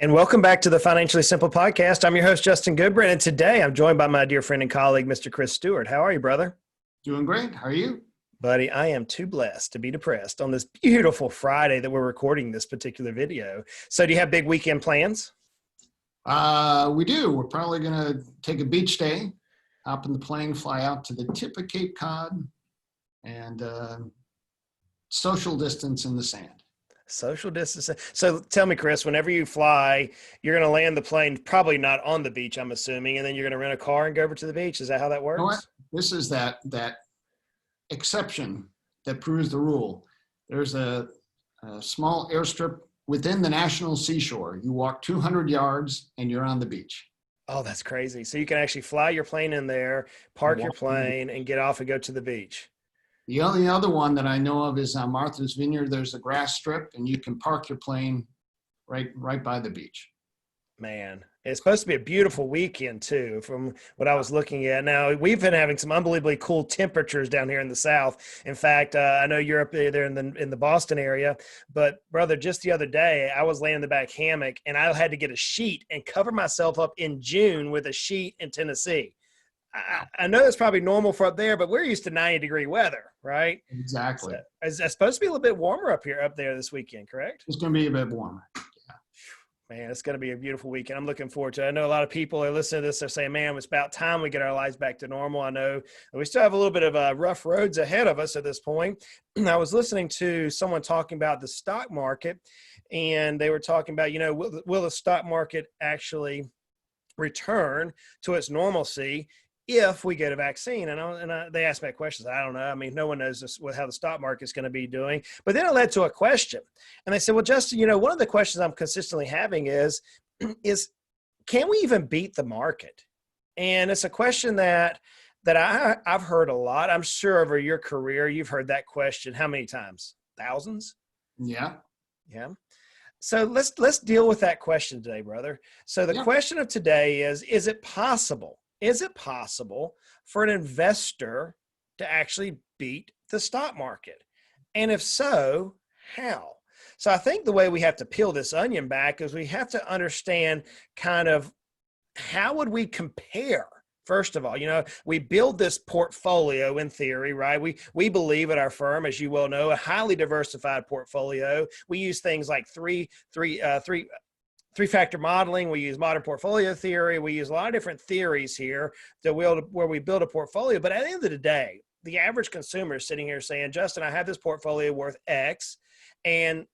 And welcome back to the Financially Simple Podcast. I'm your host, Justin Goodbread, and today I'm joined by my dear friend and colleague, Mr. Chris Stewart. How are you, brother? Doing great. How are you? Buddy, I am too blessed to be depressed on this beautiful Friday that we're recording this particular video. So do you have big weekend plans? We do. We're probably going to take a beach day, hop in the plane, fly out to the tip of Cape Cod, and social distance in the sand. Social distancing. So tell me, Chris, whenever you fly, you're going to land the plane probably not on the beach, I'm assuming, and then you're going to rent a car and go over to the beach. Is that how that works? You know what? This is that exception that proves the rule. There's a small airstrip within the national seashore. You walk 200 yards and you're on the beach. Oh, that's crazy. So you can actually fly your plane in there, park your plane, and get off and go to the beach. The only other one that I know of is on Martha's Vineyard. There's a grass strip, and you can park your plane right by the beach. Man, it's supposed to be a beautiful weekend too, from what I was looking at. Now, we've been having some unbelievably cool temperatures down here in the South. In fact, I know you're up there in the Boston area, but brother, just the other day, I was laying in the back hammock, and I had to get a sheet and cover myself up in June with a sheet in Tennessee. I know that's probably normal for up there, but we're used to 90-degree weather, right? Exactly. So, it's supposed to be a little bit warmer up there this weekend, correct? It's going to be a bit warmer. Man, it's going to be a beautiful weekend. I'm looking forward to it. I know a lot of people are listening to this. They're saying, man, it's about time we get our lives back to normal. I know we still have a little bit of rough roads ahead of us at this point. I was listening to someone talking about the stock market, and they were talking about, will the stock market actually return to its normalcy if we get a vaccine? And they asked me questions. I don't know. I mean, no one knows how the stock market is going to be doing. But then it led to a question. And they said, well, Justin, one of the questions I'm consistently having is can we even beat the market? And it's a question that I've heard a lot. I'm sure over your career, you've heard that question. How many times? Thousands? Yeah. Yeah. So let's deal with that question today, brother. So the question of today is it possible? Is it possible for an investor to actually beat the stock market? And if so, how? So I think the way we have to peel this onion back is we have to understand kind of how would we compare. First of all, we build this portfolio in theory, right? We believe at our firm, as you well know, a highly diversified portfolio. We use things like three-factor modeling. We use modern portfolio theory. We use a lot of different theories here where we build a portfolio. But at the end of the day, the average consumer is sitting here saying, Justin, I have this portfolio worth X, and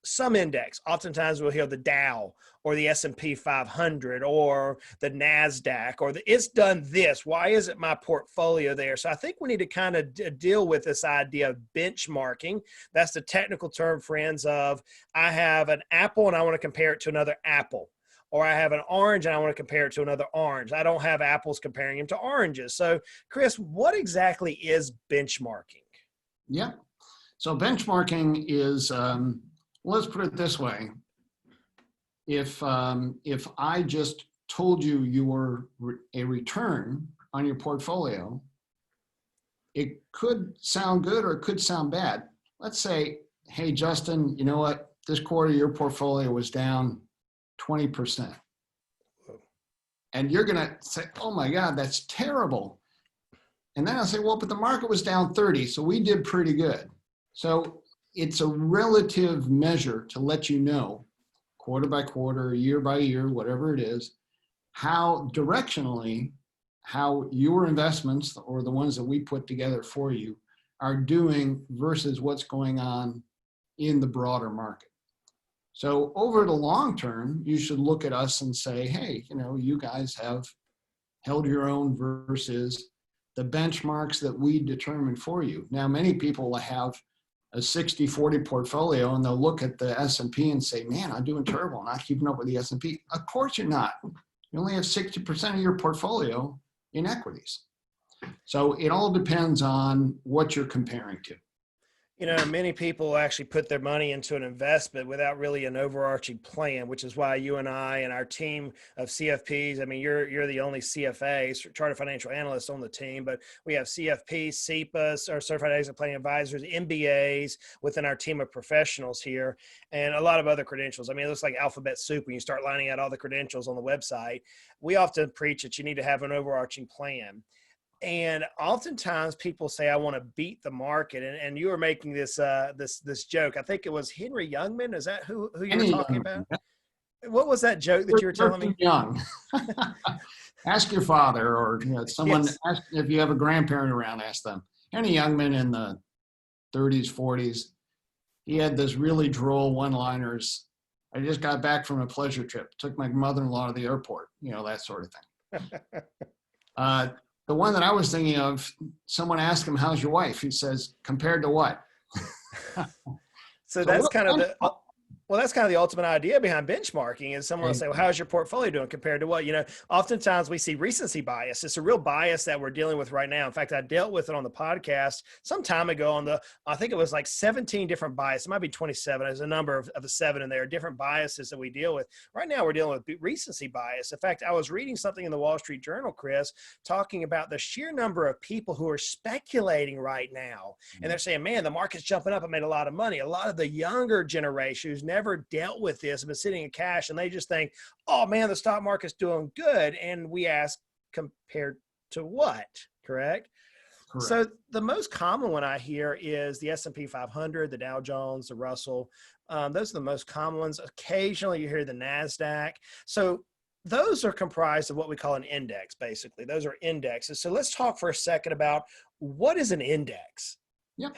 some index. Oftentimes we'll hear the Dow or the S&P 500 or the NASDAQ or it's done this. Why isn't my portfolio there? So I think we need to kind of deal with this idea of benchmarking. That's the technical term, friends, of I have an apple and I want to compare it to another apple. Or I have an orange and I want to compare it to another orange. I don't have apples comparing them to oranges. So Chris, what exactly is benchmarking? Yeah. So benchmarking is, let's put it this way. If I just told you a return on your portfolio, it could sound good or it could sound bad. Let's say, hey, Justin, you know what? This quarter, your portfolio was down 20%. And you're going to say, oh my God, that's terrible. And then I'll say, well, but the market was down 30, so we did pretty good. So it's a relative measure to let you know, quarter by quarter, year by year, whatever it is, how directionally, how your investments or the ones that we put together for you are doing versus what's going on in the broader market. So over the long term, you should look at us and say, hey, you guys have held your own versus the benchmarks that we determined for you. Now, many people have a 60-40 portfolio and they'll look at the S&P and say, man, I'm doing terrible. I'm not keeping up with the S&P. Of course you're not. You only have 60% of your portfolio in equities. So it all depends on what you're comparing to. Many people actually put their money into an investment without really an overarching plan, which is why you and I and our team of CFPs, I mean, you're the only CFA, Chartered Financial Analyst on the team, but we have CFPs, CEPAs, or Certified Exit Planning Advisors, MBAs within our team of professionals here, and a lot of other credentials. I mean, it looks like alphabet soup when you start lining out all the credentials on the website. We often preach that you need to have an overarching plan. And oftentimes people say, I want to beat the market. And you were making this joke. I think it was Henry Youngman. Is that who you were Any talking about? What was that joke that you were telling me? Too young. Ask your father, or someone. Yes. Ask, if you have a grandparent around, ask them. Henry Youngman in the 30s, 40s, he had this really droll one-liners. I just got back from a pleasure trip. Took my mother-in-law to the airport. That sort of thing. The one that I was thinking of, someone asked him, how's your wife? He says, compared to what? So that's kind of that's kind of the ultimate idea behind benchmarking is someone will say, well, how's your portfolio doing compared to what? Oftentimes we see recency bias. It's a real bias that we're dealing with right now. In fact, I dealt with it on the podcast some time ago I think it was like 17 different biases. It might be 27. There's a number of the 7 in there, different biases that we deal with. Right now we're dealing with recency bias. In fact, I was reading something in the Wall Street Journal, Chris, talking about the sheer number of people who are speculating right now. And they're saying, man, the market's jumping up. I made a lot of money. A lot of the younger generation who's never dealt with this and been sitting in cash, and they just think, oh man, the stock market's doing good. And we ask, compared to what? Correct? So the most common one I hear is the S&P 500, the Dow Jones, the Russell. Those are the most common ones. Occasionally you hear the NASDAQ. So those are comprised of what we call an index, basically. Those are indexes. So let's talk for a second about what is an index. Yep.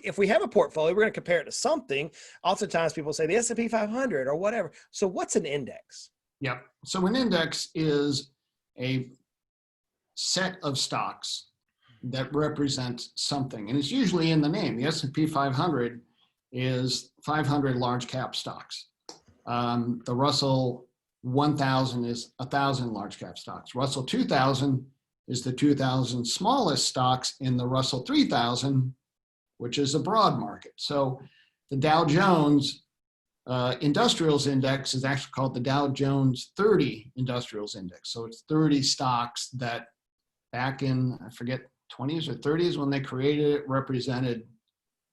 If we have a portfolio, we're going to compare it to something. Oftentimes people say the S&P 500 or whatever. So what's an index? Yep. So an index is a set of stocks that represent something, and it's usually in the name. The S&P 500 is 500 large cap stocks. The Russell 1000 is 1,000 large cap stocks. Russell 2000 is the 2,000 smallest stocks in the Russell 3000, which is a broad market. So the Dow Jones Industrials Index is actually called the Dow Jones 30 Industrials Index. So it's 30 stocks that back in, I forget, 20s or 30s when they created it, represented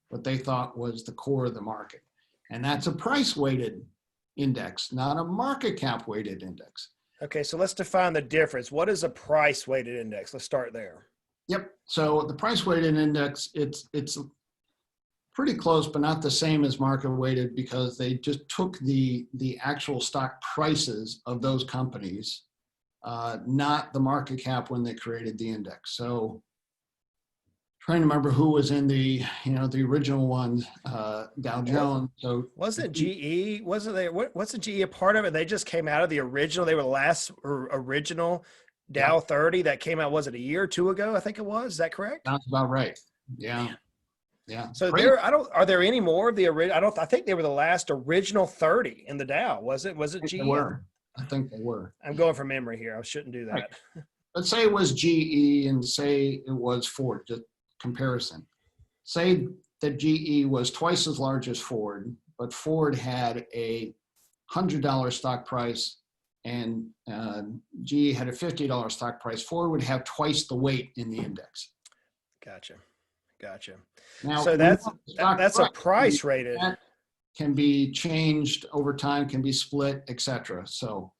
what they thought was the core of the market. And that's a price-weighted index, not a market cap-weighted index. Okay, so let's define the difference. What is a price-weighted index? Let's start there. Yep. So the price-weighted index, it's pretty close, but not the same as market-weighted, because they just took the actual stock prices of those companies, not the market cap when they created the index. So trying to remember who was in the original one, Dow Jones. So wasn't GE? Wasn't they? Wasn't GE a part of it? They just came out of the original. They were the last original Dow 30 that came out. Was it a year or two ago? I think it was. Is that correct? Sounds about right. Yeah. Man. Yeah. So are there any more of the original? I think they were the last original 30 in the Dow. Was it GE? I think they were. I'm going from memory here. I shouldn't do that. Right. Let's say it was GE and say it was Ford. Just comparison. Say that GE was twice as large as Ford, but Ford had a $100 stock price and GE had a $50 stock price. Ford would have twice the weight in the index. Gotcha. Now, so that's a price rated. That can be changed over time, can be split, etc. So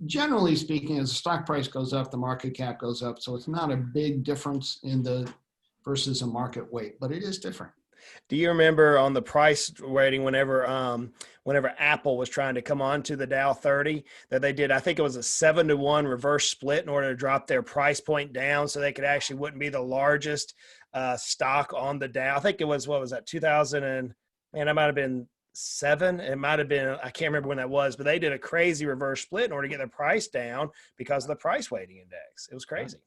generally speaking, as the stock price goes up, the market cap goes up. So it's not a big difference in the versus a market weight, but it is different. Do you remember on the price rating whenever Apple was trying to come on to the Dow 30 that they did, I think it was a 7-to-1 reverse split in order to drop their price point down so they could actually wouldn't be the largest stock on the Dow. I think it was, what was that, 2000 and, man, that might have been 7. It might have been, I can't remember when that was, but they did a crazy reverse split in order to get their price down because of the price weighting index. It was crazy.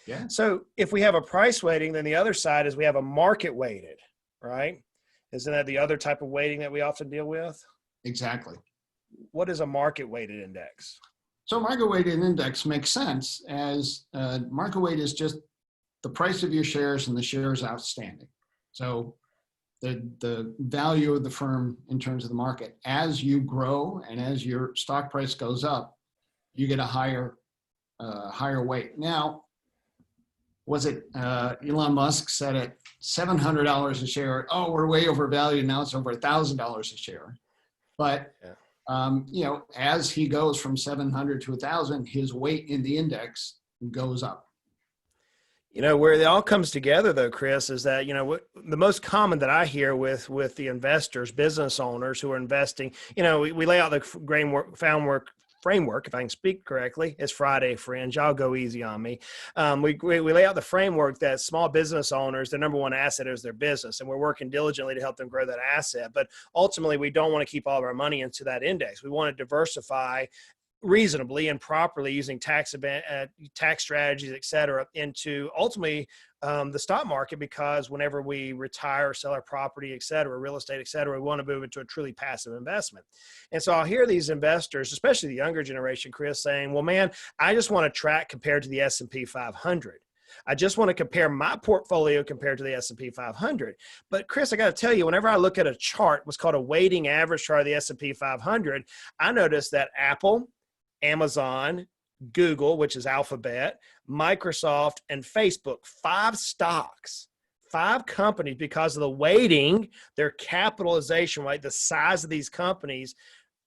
Yeah. So if we have a price weighting, then the other side is we have a market weighted, right? Isn't that the other type of weighting that we often deal with? Exactly. What is a market weighted index? So market weighted index makes sense as market weight is just the price of your shares and the shares outstanding. So the value of the firm in terms of the market, as you grow and as your stock price goes up, you get a higher weight. Now, was it Elon Musk said at $700 a share, oh, we're way overvalued, now it's over $1,000 a share. But as he goes from 700 to 1,000, his weight in the index goes up. Where it all comes together, though, Chris, is that, the most common that I hear with the investors, business owners who are investing, we lay out the framework, if I can speak correctly. It's Friday, friends. Y'all go easy on me. We lay out the framework that small business owners, their number one asset is their business, and we're working diligently to help them grow that asset. But ultimately, we don't want to keep all of our money into that index. We want to diversify reasonably and properly using tax strategies, et cetera, into ultimately the stock market, because whenever we retire or sell our property, et cetera, real estate, et cetera, we want to move into a truly passive investment. And so I'll hear these investors, especially the younger generation, Chris, saying, well, man, I just want to track compared to the S&P 500. I just want to compare my portfolio compared to the S&P 500. But Chris, I got to tell you, whenever I look at a chart, what's called a weighting average chart of the S&P 500, I notice that Apple, Amazon, Google, which is Alphabet, Microsoft, and Facebook, 5 stocks, 5 companies, because of the weighting, their capitalization, right, the size of these companies,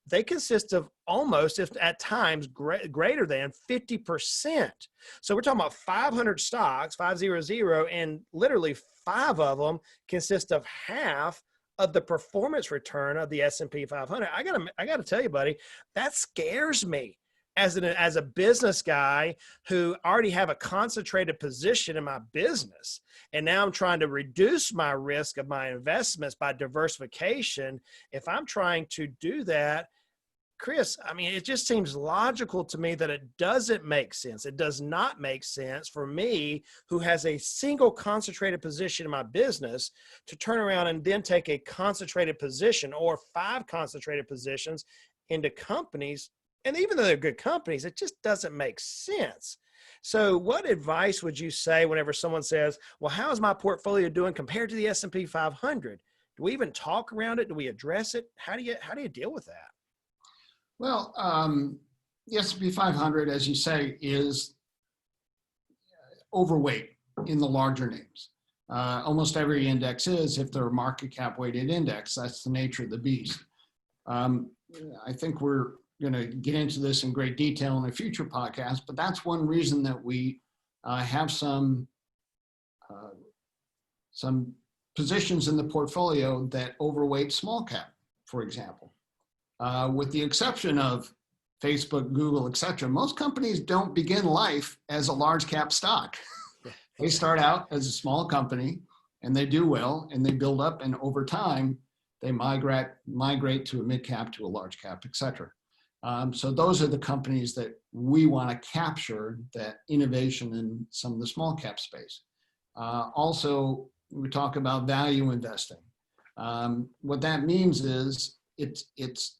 they consist of almost, if at times, greater than 50%. So we're talking about 500 stocks, 500, and literally 5 of them consist of half of the performance return of the S&P 500. I gotta tell you, buddy, that scares me as a business guy who already have a concentrated position in my business. And now I'm trying to reduce my risk of my investments by diversification. If I'm trying to do that, Chris, I mean, it just seems logical to me that it doesn't make sense. It does not make sense for me, who has a single concentrated position in my business, to turn around and then take a concentrated position or 5 concentrated positions into companies. And even though they're good companies, it just doesn't make sense. So what advice would you say whenever someone says, well, how is my portfolio doing compared to the S&P 500? Do we even talk around it? Do we address it? How do you deal with that? Well, the S&P 500, as you say, is overweight in the larger names. Almost every index is, if they're a market cap weighted index. That's the nature of the beast. I think we're going to get into this in great detail in a future podcast, but that's one reason that we have some positions in the portfolio that overweight small cap, for example. With the exception of Facebook, Google, et cetera, most companies don't begin life as a large cap stock. They start out as a small company and they do well and they build up, and over time they migrate to a mid cap, to a large cap, et cetera. So those are the companies that we want to capture, that innovation in some of the small cap space. Also, we talk about value investing. What that means is it's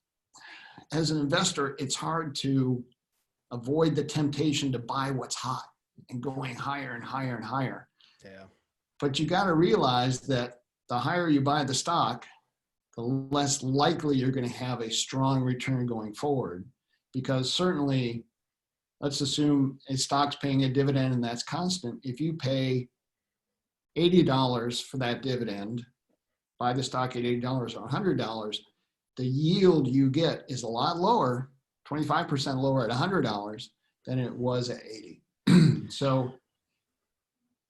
as an investor, it's hard to avoid the temptation to buy what's hot and going higher and higher and higher. Yeah. But you got to realize that the higher you buy the stock, the less likely you're going to have a strong return going forward. Because certainly, let's assume a stock's paying a dividend and that's constant. If you pay $80 for that dividend, buy the stock at $80 or $100, the yield you get is a lot lower, 25% lower at $100 than it was at 80. So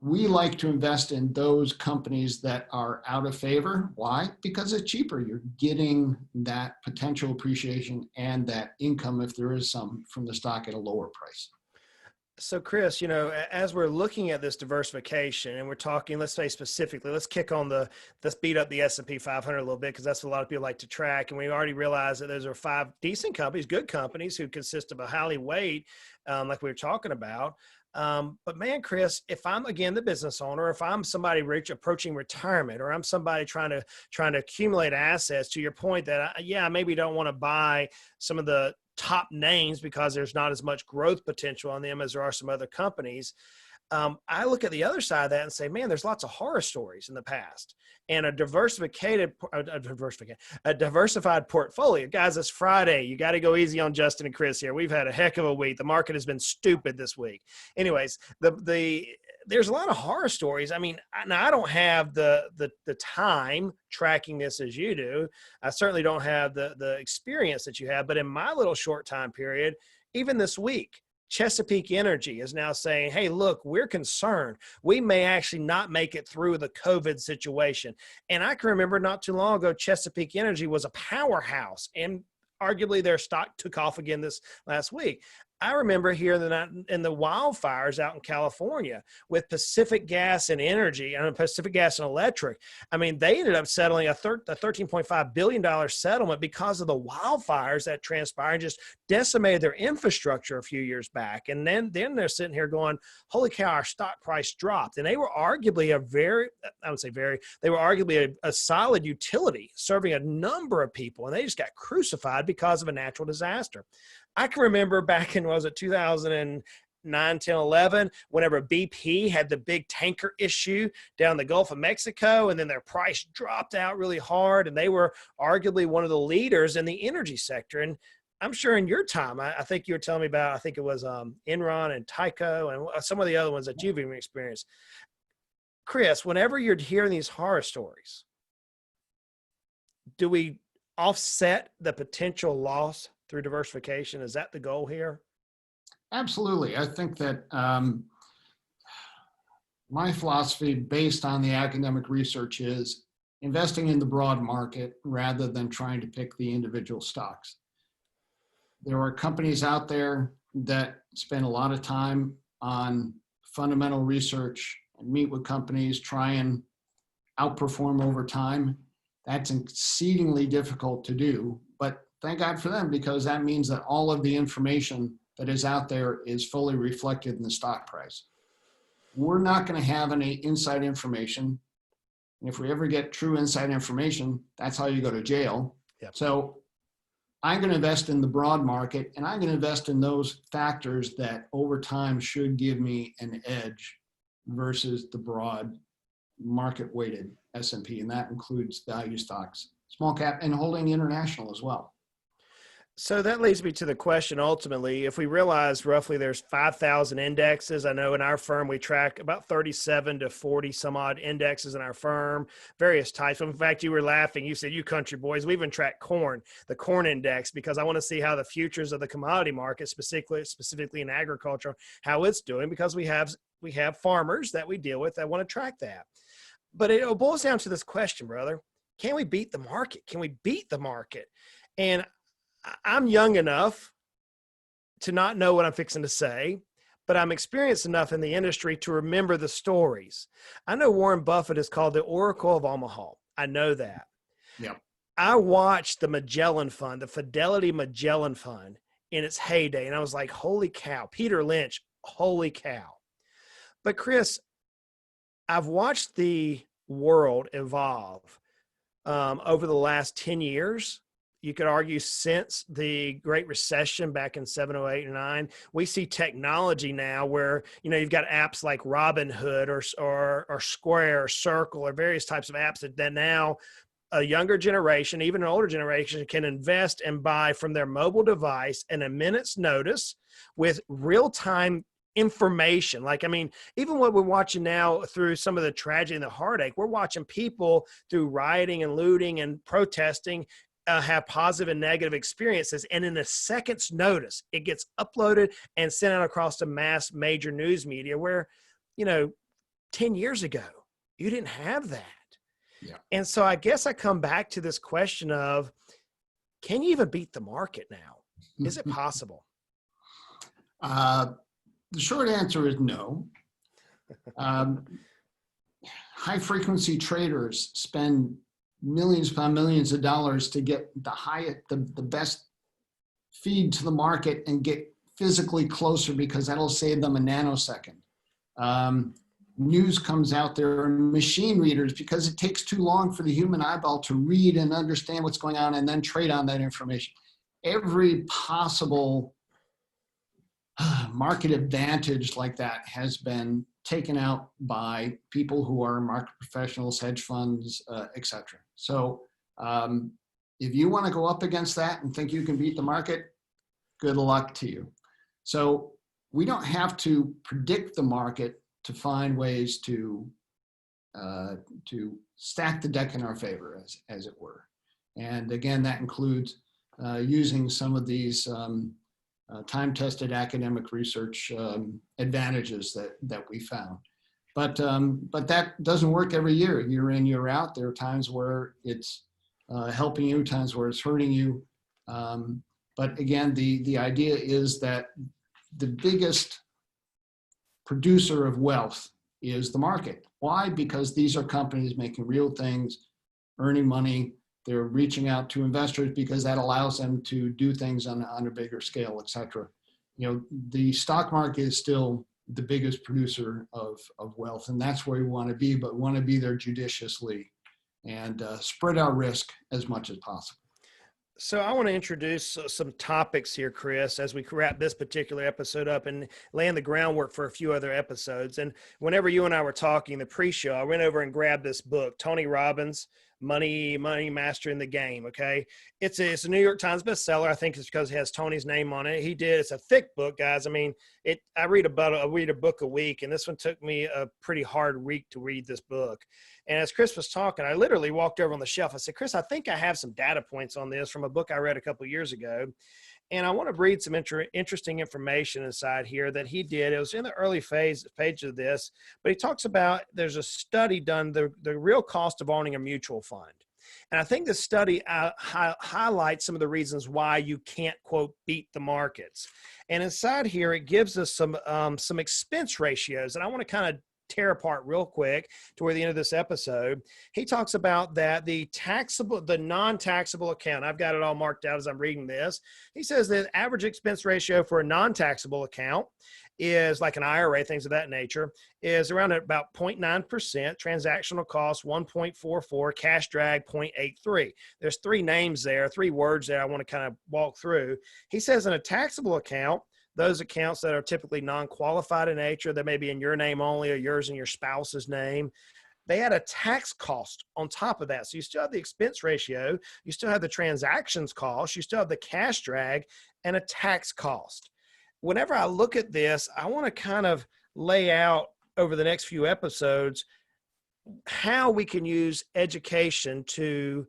we like to invest in those companies that are out of favor. Why? Because it's cheaper. You're getting that potential appreciation and that income, if there is some, from the stock at a lower price. So Chris, as we're looking at this diversification and we're talking, let's say specifically, let's beat up the S&P 500 a little bit, because that's what a lot of people like to track. And we already realized that those are 5 decent companies, good companies, who consist of a highly weight, like we were talking about. But man, Chris, if I'm, again, the business owner, if I'm somebody approaching retirement, or I'm somebody trying to accumulate assets, to your point that I maybe don't want to buy some of the top names because there's not as much growth potential on them as there are some other companies. I look at the other side of that and say, man, there's lots of horror stories in the past, and a diversified portfolio. Guys, it's Friday. You got to go easy on Justin and Chris here. We've had a heck of a week. The market has been stupid this week. Anyways, there's a lot of horror stories. I mean, now I don't have the time tracking this as you do. I certainly don't have the experience that you have, but in my little short time period, even this week, Chesapeake Energy is now saying, hey, look, we're concerned. We may actually not make it through the COVID situation. And I can remember not too long ago, Chesapeake Energy was a powerhouse, and arguably their stock took off again this last week. I remember here in the wildfires out in California with Pacific Gas and Energy and Pacific Gas and Electric. I mean, they ended up settling a $13.5 billion settlement because of the wildfires that transpired and just decimated their infrastructure a few years back. And then they're sitting here going, holy cow, our stock price dropped. And they were arguably they were arguably a solid utility serving a number of people. And they just got crucified because of a natural disaster. I can remember back in, 2009, 10, 11, whenever BP had the big tanker issue down the Gulf of Mexico, and then their price dropped out really hard, and they were arguably one of the leaders in the energy sector. And I'm sure in your time, I think you were telling me about, I think it was Enron and Tyco and some of the other ones that you've even experienced. Chris, whenever you're hearing these horror stories, do we offset the potential loss through diversification? Is that the goal here? Absolutely. I think that my philosophy based on the academic research is investing in the broad market rather than trying to pick the individual stocks. There are companies out there that spend a lot of time on fundamental research and meet with companies, try and outperform over time. That's exceedingly difficult to do, but thank God for them, because that means that all of the information that is out there is fully reflected in the stock price. We're not going to have any inside information. And if we ever get true inside information, that's how you go to jail. Yep. So I'm going to invest in the broad market, and I'm going to invest in those factors that over time should give me an edge versus the broad market weighted S&P. And that includes value stocks, small cap, and holding international as well. So that leads me to the question, ultimately, if we realize roughly there's 5,000 indexes, I know in our firm we track about 37 to 40 some odd indexes in our firm, various types. In fact, you were laughing. You said, you country boys, we even track corn, the corn index, because I want to see how the futures of the commodity market, specifically in agriculture, how it's doing, because we have farmers that we deal with that want to track that. But it boils down to this question, brother. Can we beat the market? Can we beat the market? And I'm young enough to not know what I'm fixing to say, but I'm experienced enough in the industry to remember the stories. I know Warren Buffett is called the Oracle of Omaha. I know that. Yeah. I watched the Magellan Fund, the Fidelity Magellan Fund in its heyday, and I was like, holy cow. Peter Lynch, holy cow. But Chris, I've watched the world evolve over the last 10 years. You could argue since the Great Recession back in 708 and 9, we see technology now where, you've got apps like Robinhood or Square or Circle or various types of apps that now a younger generation, even an older generation, can invest and buy from their mobile device in a minute's notice with real-time information. Even what we're watching now through some of the tragedy and the heartache, we're watching people through rioting and looting and protesting have positive and negative experiences. And in a second's notice, it gets uploaded and sent out across the mass major news media where, 10 years ago, you didn't have that. Yeah. And so I guess I come back to this question of, can you even beat the market now? Is it possible? The short answer is no. High frequency traders spend millions upon millions of dollars to get the best feed to the market and get physically closer, because that'll save them a nanosecond. News comes out, there are machine readers, because it takes too long for the human eyeball to read and understand what's going on and then trade on that information. Every possible market advantage like that has been taken out by people who are market professionals, hedge funds, et cetera. So if you want to go up against that and think you can beat the market, good luck to you. So we don't have to predict the market to find ways to stack the deck in our favor, as it were. And again, that includes using some of these time-tested academic research advantages that we found. But that doesn't work every year in, year out. There are times where it's helping you, times where it's hurting you. But again, the idea is that the biggest producer of wealth is the market. Why? Because these are companies making real things, earning money. They're reaching out to investors because that allows them to do things on a bigger scale, et cetera. You know, the stock market is still the biggest producer of wealth, and that's where we want to be, but we want to be there judiciously and spread our risk as much as possible. So I want to introduce some topics here, Chris, as we wrap this particular episode up and laying the groundwork for a few other episodes. And whenever you and I were talking the pre-show, I went over and grabbed this book, Tony Robbins, Money Mastering the Game. Okay. It's a New York Times bestseller. I think it's because it has Tony's name on it. It's a thick book, guys. I mean, I read a book a week, and this one took me a pretty hard week to read this book. And as Chris was talking, I literally walked over on the shelf. I said, Chris, I think I have some data points on this from a book I read a couple of years ago. And I want to read some interesting information inside here that he did. It was in the early page of this, but he talks about there's a study done, the real cost of owning a mutual fund. And I think this study highlights some of the reasons why you can't, quote, beat the markets. And inside here, it gives us some expense ratios. And I want to kind of tear apart real quick toward the end of this episode. He talks about that the non-taxable account, I've got it all marked out as I'm reading this. He says the average expense ratio for a non-taxable account is like an IRA, things of that nature, is around about 0.9%, transactional cost 1.44, cash drag 0.83. There's three words there I want to kind of walk through. He says in a taxable account, those accounts that are typically non-qualified in nature, that may be in your name only or yours and your spouse's name, they add a tax cost on top of that. So you still have the expense ratio, you still have the transactions cost, you still have the cash drag, and a tax cost. Whenever I look at this, I want to kind of lay out over the next few episodes how we can use education to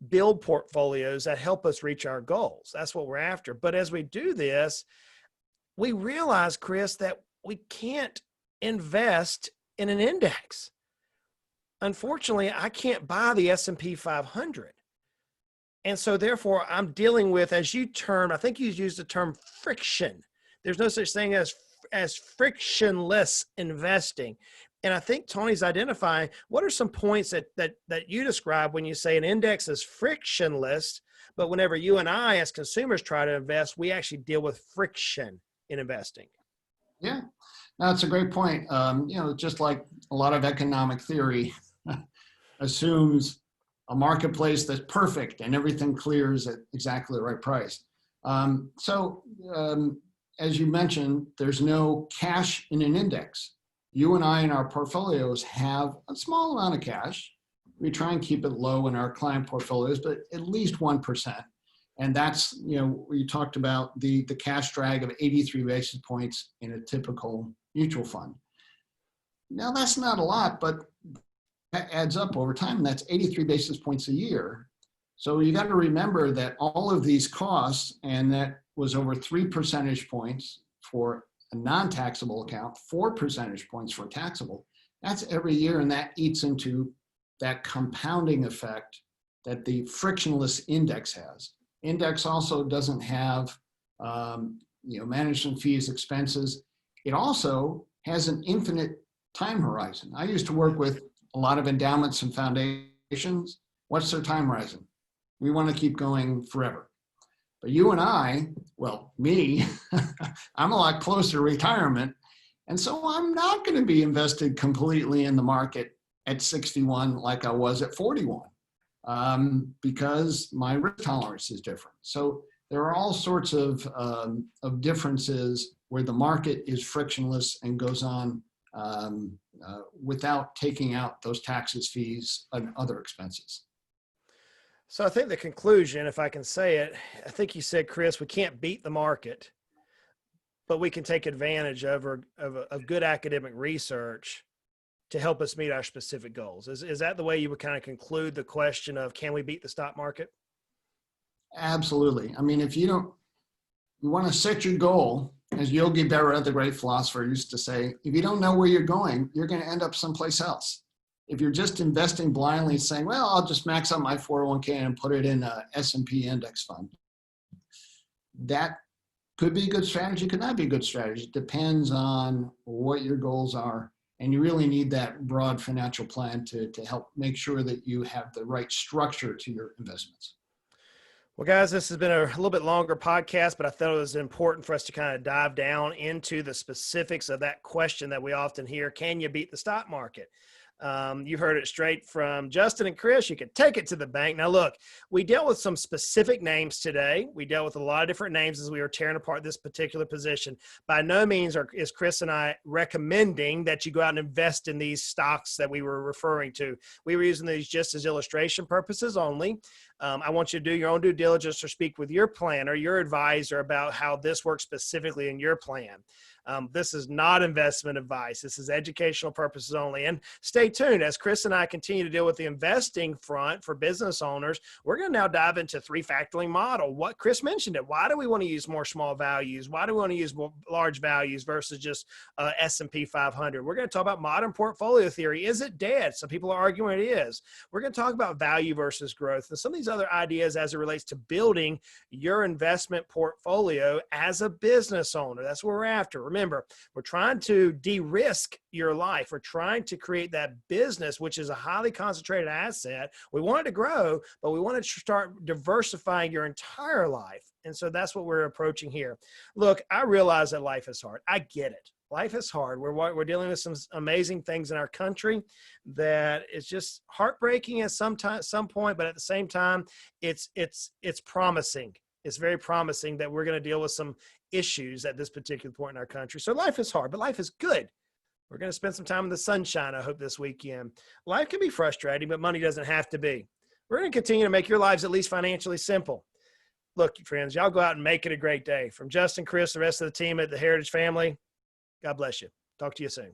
build portfolios that help us reach our goals. That's what we're after. But as we do this, we realize, Chris, that we can't invest in an index. Unfortunately, I can't buy the S&P 500. And so therefore, I'm dealing with, as you term, I think you used the term friction. There's no such thing as frictionless investing. And I think Tony's identifying what are some points that you describe when you say an index is frictionless, but whenever you and I as consumers try to invest, we actually deal with friction in investing. Yeah, that's a great point. Just like a lot of economic theory assumes a marketplace that's perfect and everything clears at exactly the right price. As you mentioned, there's no cash in an index. You and I in our portfolios have a small amount of cash. We try and keep it low in our client portfolios, but at least 1%. And that's, we talked about the cash drag of 83 basis points in a typical mutual fund. Now that's not a lot, but that adds up over time, and that's 83 basis points a year. So you got to remember that all of these costs, and that was over 3 percentage points for a non-taxable account, 4 percentage points for taxable. That's every year, and that eats into that compounding effect that the frictionless index has. Index also doesn't have management fees, expenses. It also has an infinite time horizon. I used to work with a lot of endowments and foundations. What's their time horizon? We want to keep going forever. But you and I, me, I'm a lot closer to retirement. And so I'm not going to be invested completely in the market at 61 like I was at 41. Because my risk tolerance is different. So there are all sorts of differences where the market is frictionless and goes on without taking out those taxes, fees, and other expenses. So I think the conclusion, if I can say it, I think you said, Chris, we can't beat the market, but we can take advantage of good academic research to help us meet our specific goals. Is that the way you would kind of conclude the question of, can we beat the stock market? Absolutely. I mean, if you want to set your goal, as Yogi Berra, the great philosopher, used to say, if you don't know where you're going to end up someplace else. If you're just investing blindly saying, well, I'll just max out my 401k and put it in a S&P index fund, that could be a good strategy, could not be a good strategy. It depends on what your goals are. And you really need that broad financial plan to help make sure that you have the right structure to your investments. Well, guys, this has been a little bit longer podcast, but I thought it was important for us to kind of dive down into the specifics of that question that we often hear: can you beat the stock market? You've heard it straight from Justin and Chris. You can take it to the bank. Now, look, we dealt with some specific names today. We dealt with a lot of different names as we were tearing apart this particular position. By no means is Chris and I recommending that you go out and invest in these stocks that we were referring to. We were using these just as illustration purposes only. I want you to do your own due diligence or speak with your planner, your advisor, about how this works specifically in your plan. This is not investment advice. This is educational purposes only. And stay tuned as Chris and I continue to deal with the investing front for business owners. We're going to now dive into three-factoring model. What Chris mentioned it. Why do we want to use more small values? Why do we want to use more large values versus just S&P 500? We're going to talk about modern portfolio theory. Is it dead? Some people are arguing it is. We're going to talk about value versus growth and some of these other ideas as it relates to building your investment portfolio as a business owner. That's what we're after. Remember, we're trying to de-risk your life. We're trying to create that business, which is a highly concentrated asset. We want it to grow, but we want to start diversifying your entire life. And so that's what we're approaching here. Look, I realize that life is hard. I get it. Life is hard. We're dealing with some amazing things in our country that is just heartbreaking at some point, but at the same time, it's promising. It's very promising that we're going to deal with some issues at this particular point in our country. So life is hard, but life is good. We're going to spend some time in the sunshine, I hope, this weekend. Life can be frustrating, but money doesn't have to be. We're going to continue to make your lives at least financially simple. Look, friends, y'all go out and make it a great day. From Justin, Chris, the rest of the team at the Heritage family, God bless you. Talk to you soon.